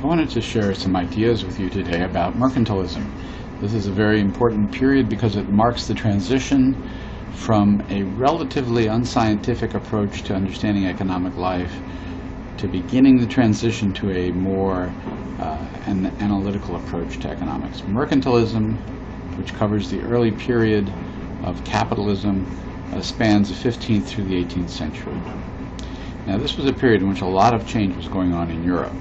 I wanted to share some ideas with you today about mercantilism. This is a very important period because it marks the transition from a relatively unscientific approach to understanding economic life to beginning the transition to a more an analytical approach to economics. Mercantilism, which covers the early period of capitalism, spans the 15th through the 18th century. Now, this was a period in which a lot of change was going on in Europe.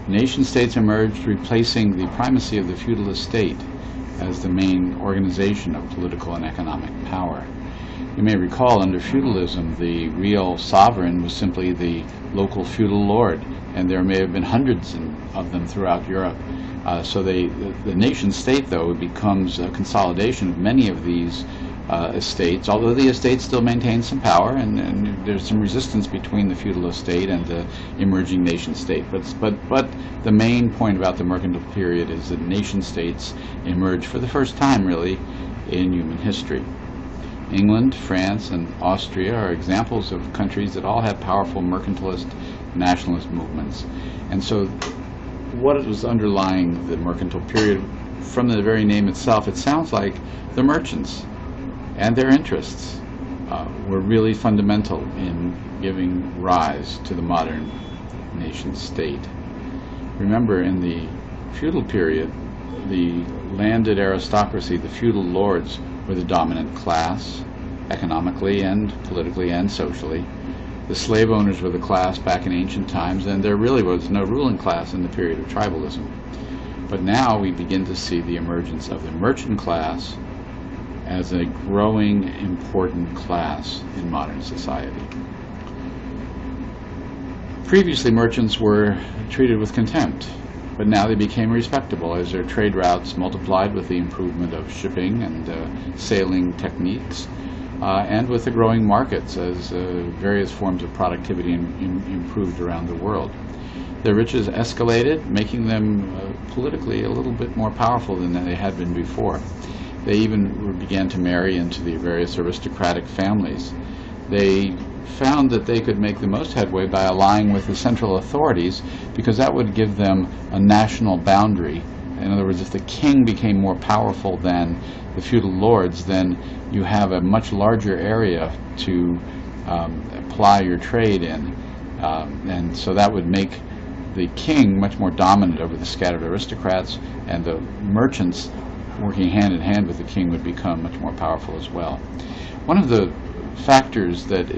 Nation-states emerged, replacing the primacy of the feudalist state as the main organization of political and economic power. You may recall, under feudalism, the real sovereign was simply the local feudal lord, and there may have been hundreds of them throughout Europe. So the nation-state, though, becomes a consolidation of many of these estates, although the estates still maintain some power, and there's some resistance between the feudal estate and the emerging nation-state. But the main point about the mercantile period is that nation-states emerge for the first time, really, in human history. England, France, and Austria are examples of countries that all had powerful mercantilist nationalist movements. And so what was underlying the mercantile period, from the very name itself, it sounds like the merchants and their interests were really fundamental in giving rise to the modern nation-state. Remember, in the feudal period, the landed aristocracy, the feudal lords, were the dominant class, economically and politically and socially. The slave owners were the class back in ancient times, and there really was no ruling class in the period of tribalism. But now we begin to see the emergence of the merchant class as a growing, important class in modern society. Previously, merchants were treated with contempt, but now they became respectable as their trade routes multiplied with the improvement of shipping and sailing techniques, and with the growing markets as various forms of productivity improved around the world. Their riches escalated, making them politically a little bit more powerful than they had been before. They even began to marry into the various aristocratic families. They found that they could make the most headway by allying with the central authorities, because that would give them a national boundary. In other words, if the king became more powerful than the feudal lords, then you have a much larger area to ply your trade in. And so that would make the king much more dominant over the scattered aristocrats, and the merchants working hand in hand with the king would become much more powerful as well. One of the factors that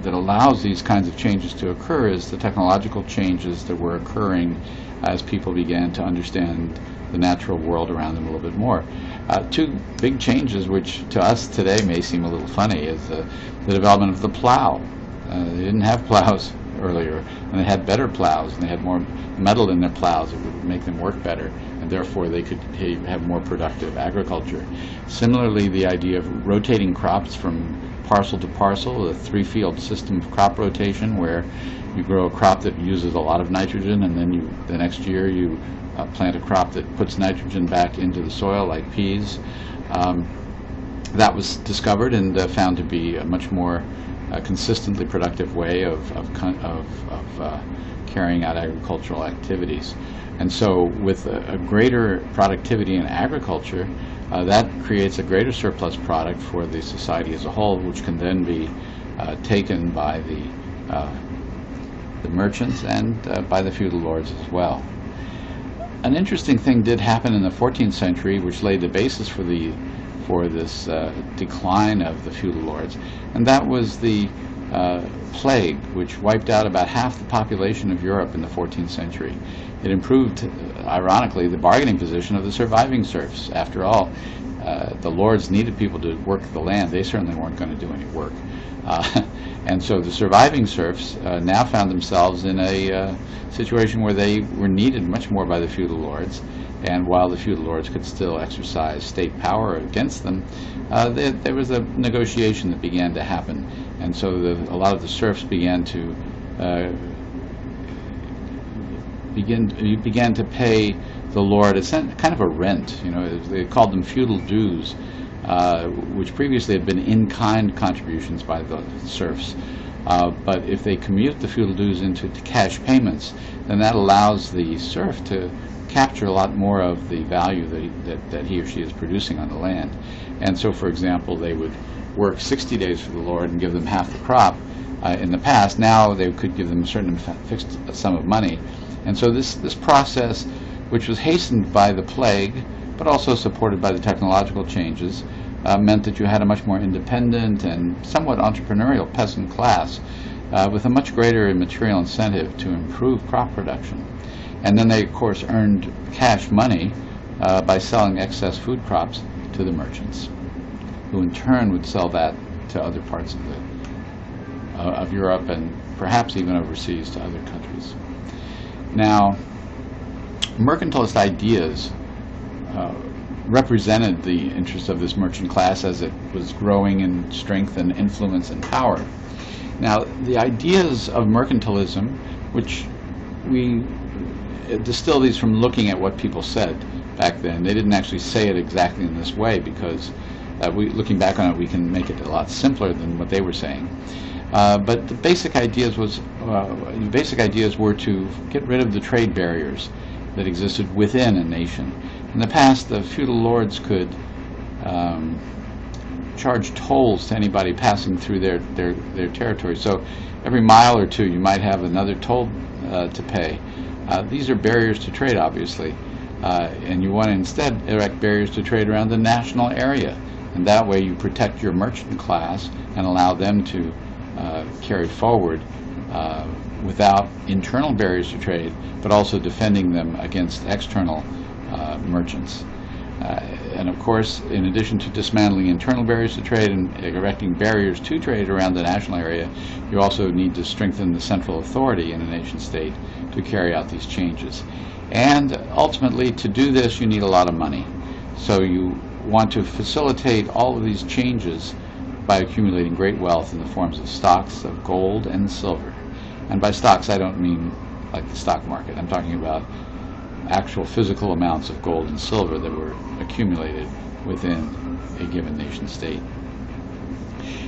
allows these kinds of changes to occur is the technological changes that were occurring as people began to understand the natural world around them a little bit more. Two big changes, which to us today may seem a little funny, is the development of the plow. They didn't have plows earlier, and they had better plows, and they had more metal in their plows. It would make them work better, and therefore they could have more productive agriculture. Similarly, the idea of rotating crops from parcel to parcel, a three-field system of crop rotation, where you grow a crop that uses a lot of nitrogen, and then the next year you plant a crop that puts nitrogen back into the soil, like peas. That was discovered and found to be a much more consistently productive way of carrying out agricultural activities. And so with a greater productivity in agriculture, that creates a greater surplus product for the society as a whole, which can then be taken by the merchants and by the feudal lords as well. An interesting thing did happen in the 14th century, which laid the basis for this decline of the feudal lords, and that was the plague, which wiped out about half the population of Europe in the 14th century. It improved, ironically, the bargaining position of the surviving serfs. After all, the lords needed people to work the land. They certainly weren't going to do any work. And so the surviving serfs now found themselves in a situation where they were needed much more by the feudal lords, and while the feudal lords could still exercise state power against them, there was a negotiation that began to happen, and so a lot of the serfs began to pay the lord. It's kind of a rent. They called them feudal dues, which previously had been in-kind contributions by the serfs. But if they commute the feudal dues into cash payments, then that allows the serf to capture a lot more of the value that he or she is producing on the land. And so, for example, they would work 60 days for the lord and give them half the crop. In the past, now they could give them a certain fixed sum of money. And so this process, which was hastened by the plague, but also supported by the technological changes, meant that you had a much more independent and somewhat entrepreneurial peasant class with a much greater material incentive to improve crop production. And then they, of course, earned cash money by selling excess food crops to the merchants, who in turn would sell that to other parts of Europe and perhaps even overseas to other countries. Now, mercantilist ideas represented the interests of this merchant class as it was growing in strength and influence and power. Now, the ideas of mercantilism, which we distill these from looking at what people said back then. They didn't actually say it exactly in this way because looking back on it, we can make it a lot simpler than what they were saying. But the basic ideas were to get rid of the trade barriers that existed within a nation. In the past, the feudal lords could charge tolls to anybody passing through their territory. So every mile or two, you might have another toll to pay. These are barriers to trade, obviously, and you want to instead erect barriers to trade around the national area, and that way you protect your merchant class and allow them to carry forward without internal barriers to trade, but also defending them against external merchants. And of course, in addition to dismantling internal barriers to trade and erecting barriers to trade around the national area, you also need to strengthen the central authority in a nation state to carry out these changes. And ultimately, to do this, you need a lot of money. So you want to facilitate all of these changes by accumulating great wealth in the forms of stocks of gold and silver. And by stocks, I don't mean like the stock market. I'm talking about actual physical amounts of gold and silver that were accumulated within a given nation state.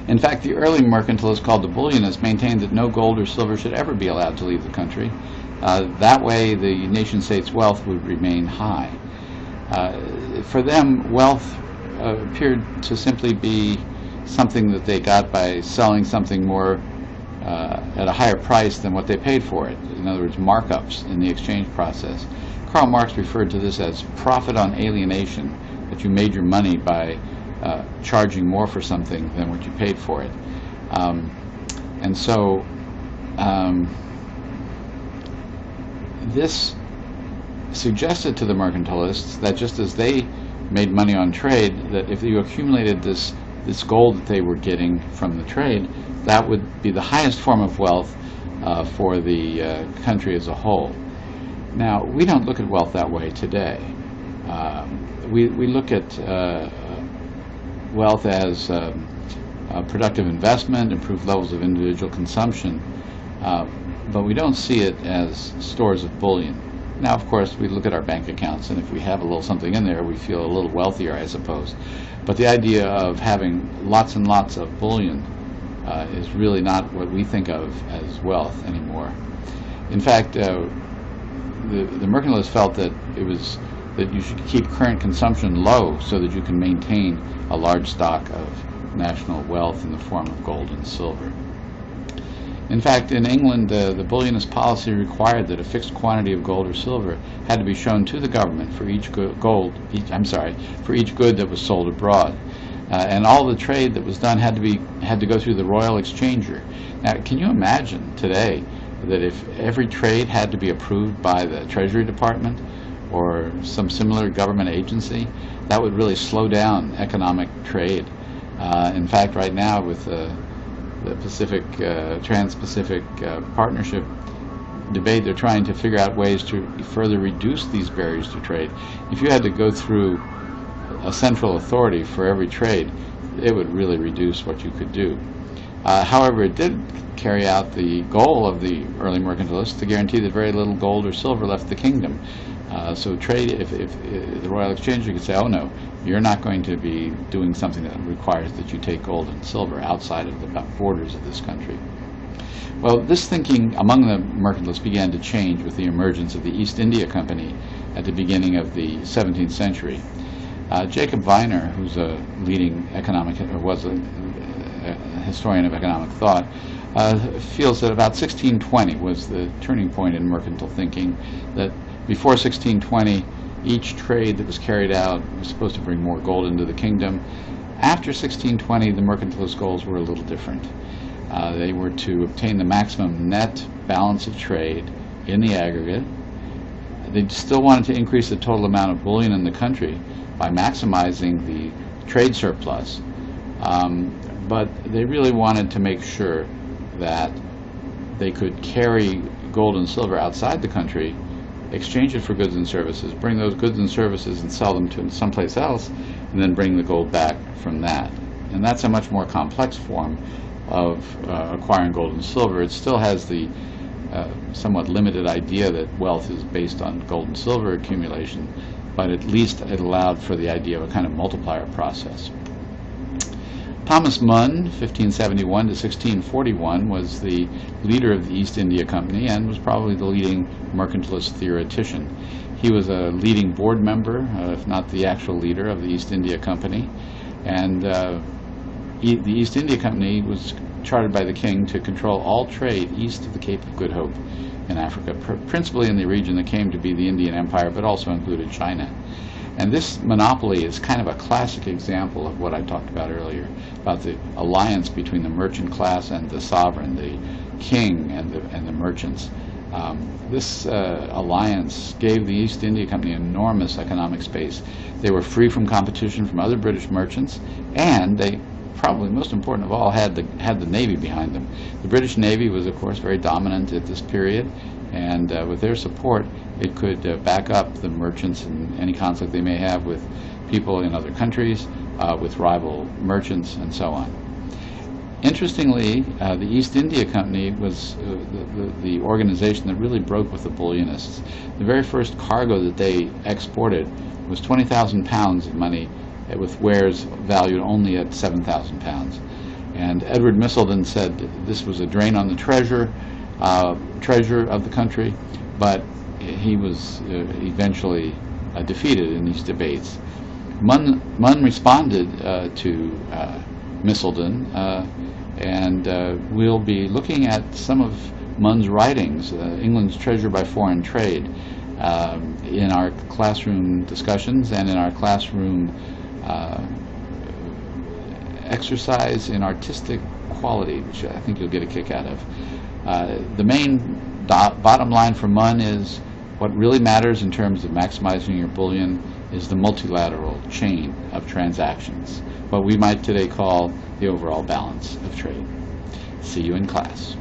In fact, the early mercantilists, called the Bullionists, maintained that no gold or silver should ever be allowed to leave the country. That way, the nation state's wealth would remain high. For them, wealth appeared to simply be something that they got by selling something more at a higher price than what they paid for it. In other words, markups in the exchange process. Karl Marx referred to this as profit on alienation, that you made your money by charging more for something than what you paid for it. And so this suggested to the mercantilists that just as they made money on trade, that if you accumulated this gold that they were getting from the trade, that would be the highest form of wealth for the country as a whole. Now, we don't look at wealth that way today. We look at wealth as productive investment, improved levels of individual consumption, but we don't see it as stores of bullion. Now, of course, we look at our bank accounts, and if we have a little something in there, we feel a little wealthier, I suppose. But the idea of having lots and lots of bullion is really not what we think of as wealth anymore. In fact, the mercantilists felt that you should keep current consumption low so that you can maintain a large stock of national wealth in the form of gold and silver. In fact, in England, the bullionist policy required that a fixed quantity of gold or silver had to be shown to the government for each good that was sold abroad, and all the trade that was done had to go through the royal exchanger. Now, can you imagine today that if every trade had to be approved by the Treasury Department or some similar government agency? That would really slow down economic trade. In fact, right now with the Trans-Pacific Partnership debate, they're trying to figure out ways to further reduce these barriers to trade. If you had to go through a central authority for every trade, it would really reduce what you could do. However, it did carry out the goal of the early mercantilists to guarantee that very little gold or silver left the kingdom. So trade, if the royal exchanger could say, oh no, you're not going to be doing something that requires that you take gold and silver outside of the borders of this country. Well, this thinking among the mercantilists began to change with the emergence of the East India Company at the beginning of the 17th century. Jacob Viner, who's a leading economic, or was a historian of economic thought, feels that about 1620 was the turning point in mercantile thinking, that before 1620, each trade that was carried out was supposed to bring more gold into the kingdom. After 1620, the mercantilist goals were a little different. They were to obtain the maximum net balance of trade in the aggregate. They still wanted to increase the total amount of bullion in the country by maximizing the trade surplus, but they really wanted to make sure that they could carry gold and silver outside the country, exchange it for goods and services, bring those goods and services and sell them to someplace else, and then bring the gold back from that. And that's a much more complex form of acquiring gold and silver. It still has the somewhat limited idea that wealth is based on gold and silver accumulation, but at least it allowed for the idea of a kind of multiplier process. Thomas Munn, 1571 to 1641, was the leader of the East India Company and was probably the leading mercantilist theoretician. He was a leading board member, if not the actual leader, of the East India Company, and the East India Company was chartered by the king to control all trade east of the Cape of Good Hope in Africa, principally in the region that came to be the Indian Empire, but also included China. And this monopoly is kind of a classic example of what I talked about earlier, about the alliance between the merchant class and the sovereign, the king and the merchants. This alliance gave the East India Company enormous economic space. They were free from competition from other British merchants, and they, probably most important of all, had the Navy behind them. The British Navy was, of course, very dominant at this period, and with their support, it could back up the merchants in any conflict they may have with people in other countries, with rival merchants, and so on. Interestingly, the East India Company was the organization that really broke with the bullionists. The very first cargo that they exported was 20,000 pounds of money, with wares valued only at 7,000 pounds. And Edward Misselden said this was a drain on the treasure of the country, but he was eventually defeated in these debates. Munn responded to Misselden, and we'll be looking at some of Munn's writings, England's Treasure by Foreign Trade, in our classroom discussions and in our classroom exercise in artistic quality, which I think you'll get a kick out of. The main bottom line for Munn is what really matters in terms of maximizing your bullion is the multilateral chain of transactions, what we might today call the overall balance of trade. See you in class.